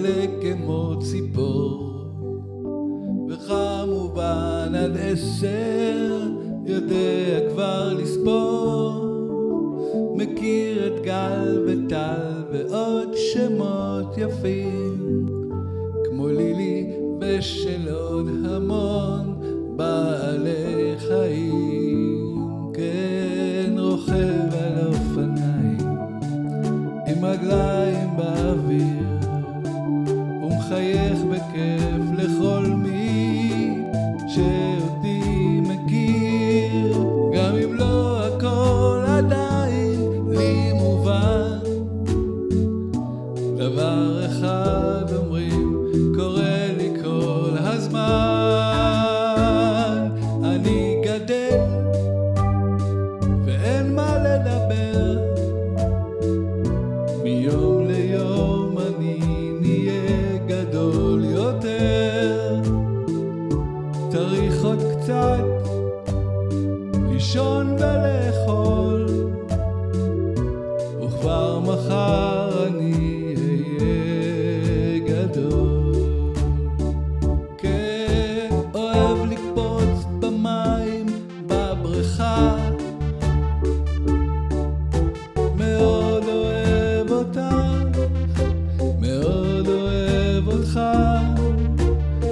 מלא כמו ציפור, וכמובן עד 10 יודע כבר לספור. מכיר את גל וטל ועוד שמות יפים, כמו לילי ושל עוד המון בעלי חיים. כן, רוכב על אופניים עם רגליים באוויר, ומחייך בכיף לכל מי שאותי מכיר. גם אם לא הכל עדיין לי מובן, דבר אחד אומרים קורה לי כל הזמן: אני גדל ואין מה לדבר, מיום ליום אני נהיה גדול יותר. צריך עוד קצת לישון ולאכול, וכבר מחר אני אהיה גדול. כן, אוהב לקפוץ במים בבריכה, מאוד אוהב אותך, מאוד אוהב אותך,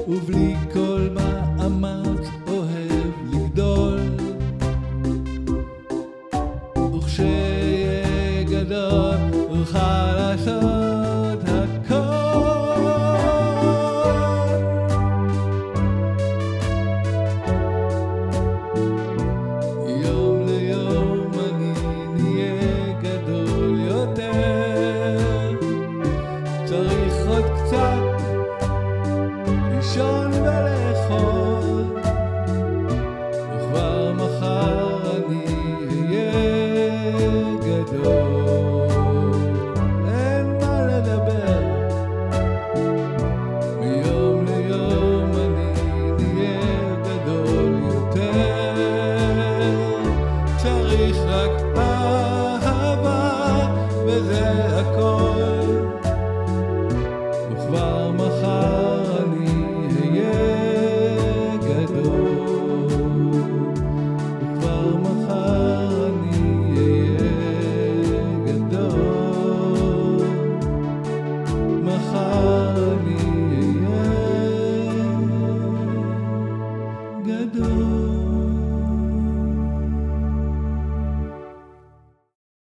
ובלי כל מאמץ אוהב לגדול. וכשיהיה גדול אוכל לעשות הכל. יום ליום אני נהיה גדול יותר. צריך עוד קצת לישון ולאכול, וכבר מחר אני אהיה גדול. אין מה לדבר, מיום ליום אני נהיה גדול יותר. צריך רק אהבה וזה הכל, וכבר מחר אני אהיה גדול. וכבר מחר אני אהיה גדול. מחר אני אהיה גדול.